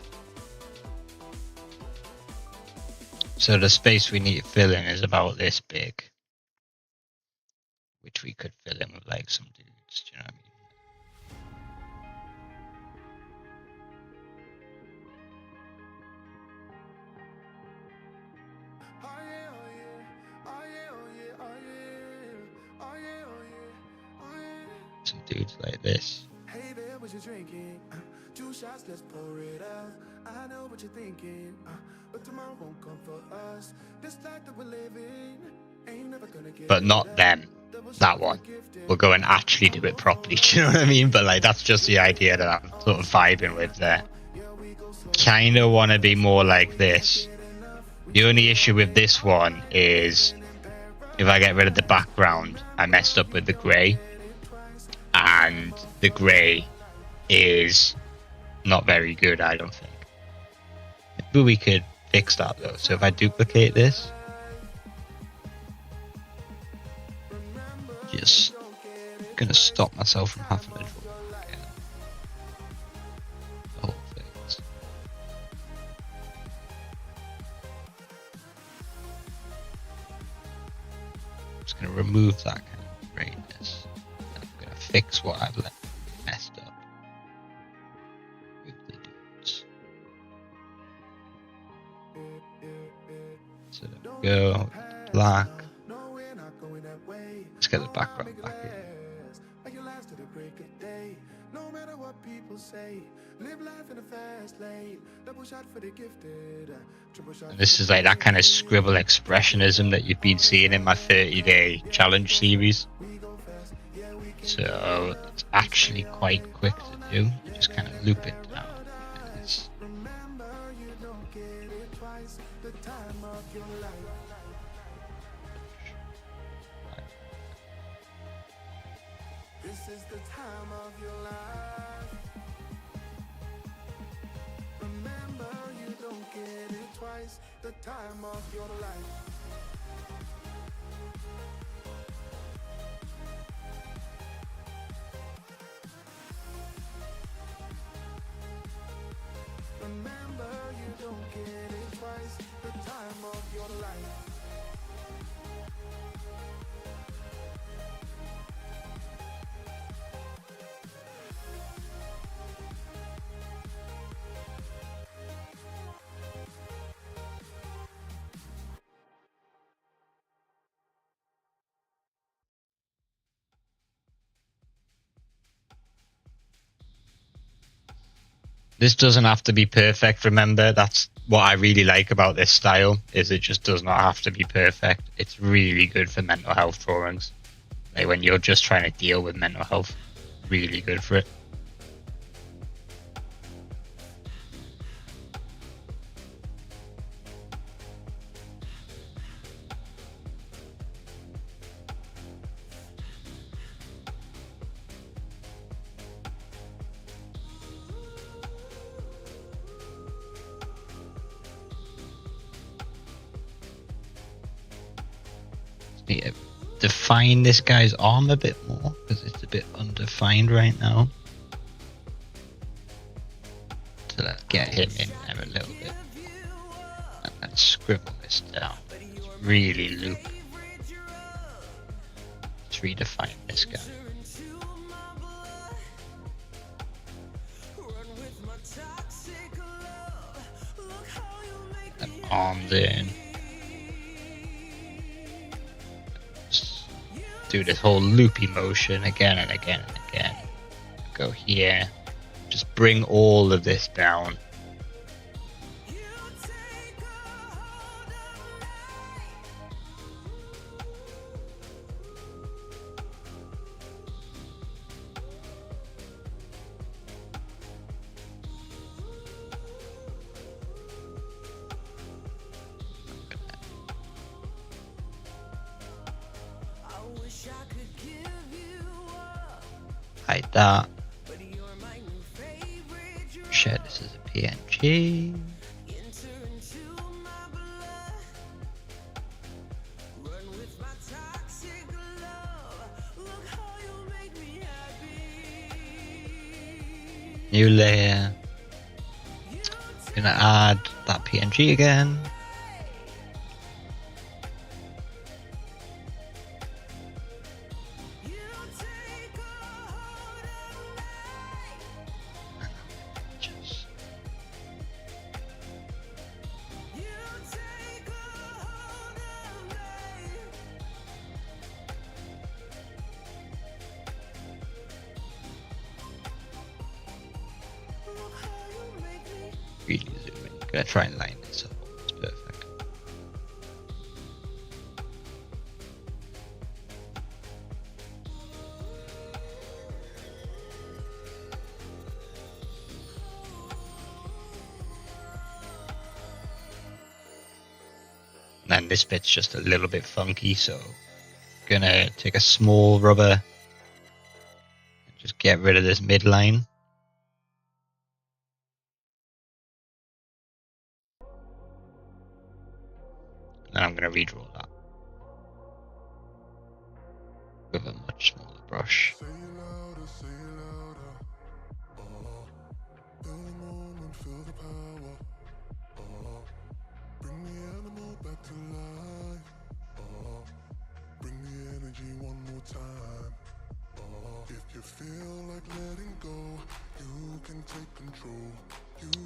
So the space we need to fill in is about this big, which we could fill in with like some dudes. Do you know what I mean? Some dudes like this. Hey there, what you drinking? 2 shots, let's pour it out. I know what you're thinking, but tomorrow won't come for us. This life that we're living ain't never gonna get. But not them. That one. We'll go and actually do it properly. Do you know what I mean? But like that's just the idea that I'm sort of vibing with there. Kind of want to be more like this. The only issue with this one is if I get rid of the background, I messed up with the grey. And the grey is not very good, I don't think. Maybe we could fix that though. So if I duplicate this, just gonna stop myself from having to draw again. The whole thing. I'm just gonna remove that kind of grayness. Fix what I've messed up with the dudes. So there we go. Black. Let's get the background back in. And this is like that kind of scribble expressionism that you've been seeing in my 30-day challenge series. So it's actually quite quick to do. You just kind of loop it down. This is the time of your life. Remember, you don't get it twice. The time of your life. Remember, you don't get it twice. The time of your life. This doesn't have to be perfect, remember. That's what I really like about this style, is it just does not have to be perfect. It's really good for mental health drawings. Like when you're just trying to deal with mental health, really good for it. Define this guy's arm a bit more because it's a bit undefined right now. So let's get him in there a little bit. And let's scribble this down. Let's really loop. Let's redefine this guy. And arms in. Do this whole loopy motion again and again and again. Go here. Just bring all of this down. hide that. Share this as a PNG. New layer. Gonna add that PNG again. Really zoom in. Gonna try and line this up. It's perfect. And this bit's just a little bit funky, so gonna take a small rubber and just get rid of this midline. And I'm going to redraw that with a much smaller brush.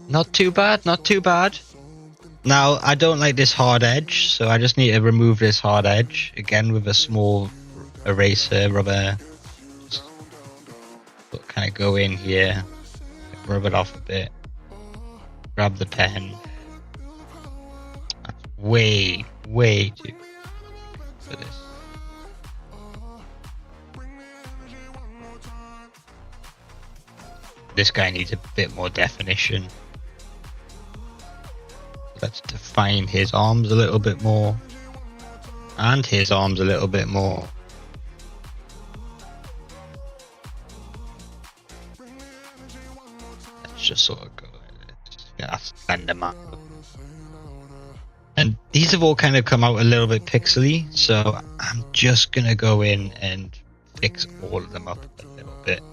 Not too bad, not too bad. Now, I don't like this hard edge, so I just need to remove this hard edge, again with a small eraser rubber. Just kind of go in here, rub it off a bit, grab the pen. That's way too for this. This guy needs a bit more definition. Let's define his arms a little bit more. And his arms a little bit more. Let's just sort of go blend them out. And these have all kind of come out a little bit pixely, so I'm just gonna go in and fix all of them up a little bit.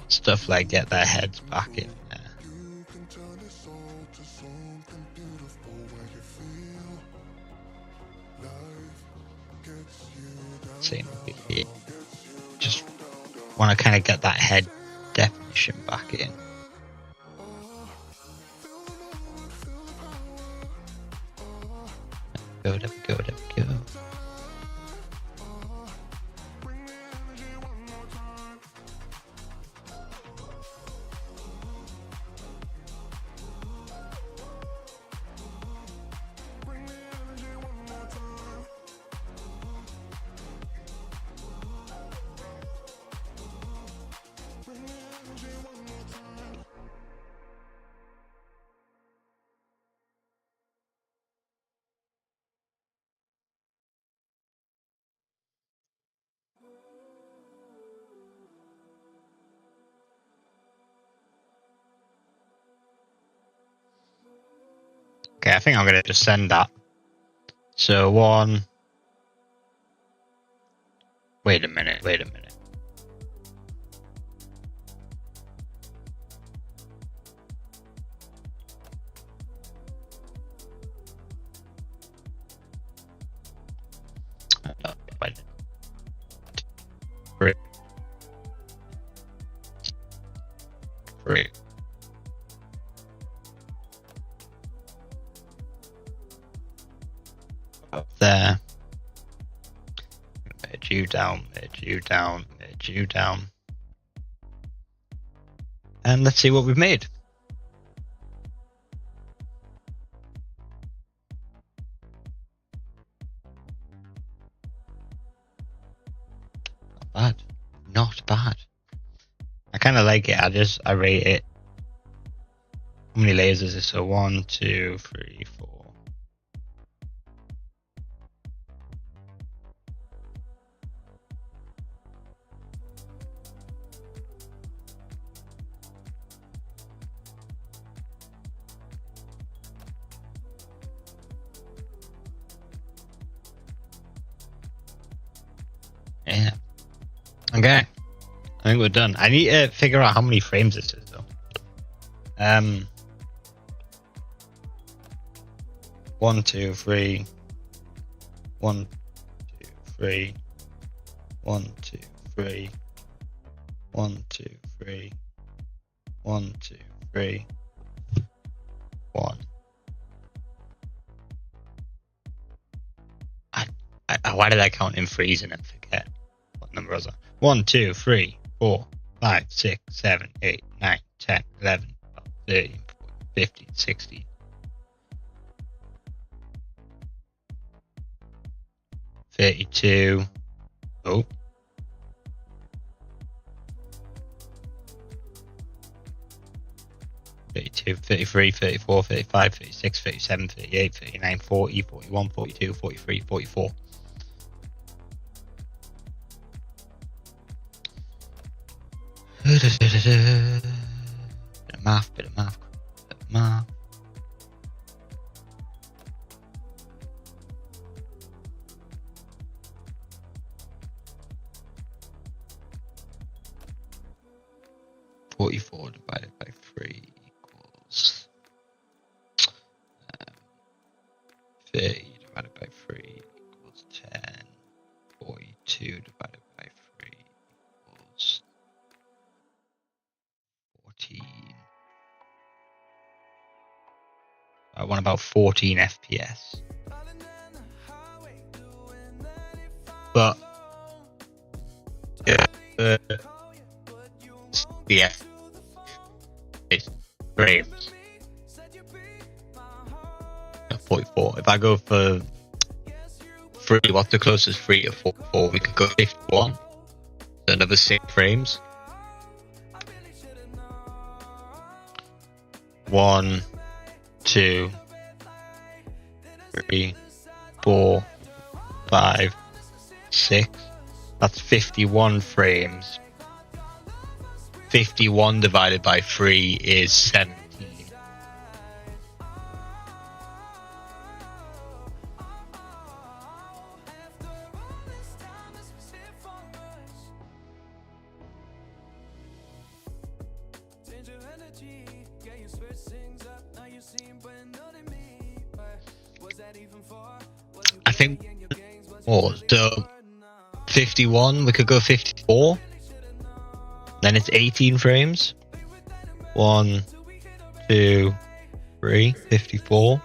Stuff like get their heads back in there. Same here. Just want to kind of get that head definition back in. There we go. Okay, I think I'm going to just send that. So wait a minute. Great. Up there. Merge you down. And let's see what we've made. Not bad. I kind of like it. I rate it. How many layers is this? So 1, 2, 3, 4. Yeah. Okay. I think we're done. I need to figure out how many frames this is though. 1, 2, 3. 1, 2, 3. 1, 2, 3. 1, 2, 3. 1, 2, 3. 1. Why did I count in threes and then forget what number was that? 1, 2, 3, 4, 5, 6, 7, 8, 9, 10, 11, 12, 13, 14, 15, 16. 32. Oh. 32, 33, 34, 35, 36, 37, 38, 39, 40, 41, 42, 43, 44. Bit of math, bit of math, bit of math. (44) divided by 3 equals 30 divided by 3 equals 10. 42 divided by 3 equals 14. I want about 14 FPS. But yeah, frames. 44. If I go for 3, what's the closest 3 to 44? We could go 51. So another 6 frames. 1, 2, 3, 4, 5, 6. That's 51 frames. 51 divided by 3 is 17. I think more. So 51, we could go 54. Then it's 18 frames. 1, 2, 3, 54.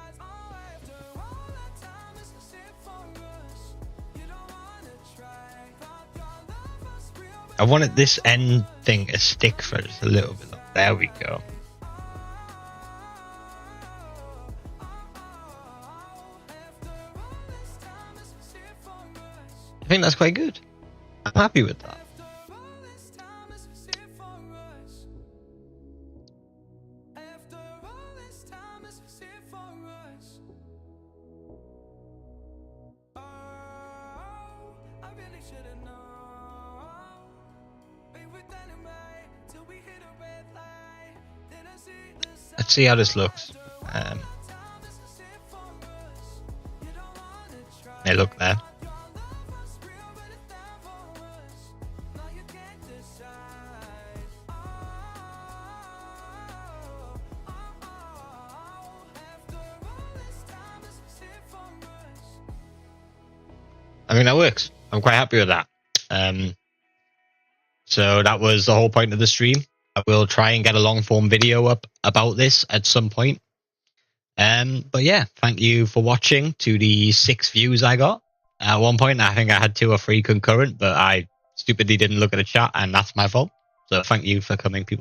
I wanted this end thing to stick for just a little bit. There we go. I think that's quite good. I'm happy with that. Let's see how this looks. Hey, look there. I mean, that works. I'm quite happy with that. So that was the whole point of the stream. I will try and get a long form video up about this at some point. But yeah, thank you for watching to the 6 views I got. At one point, I think I had 2 or 3 concurrent, but I stupidly didn't look at the chat, and that's my fault. So thank you for coming, people.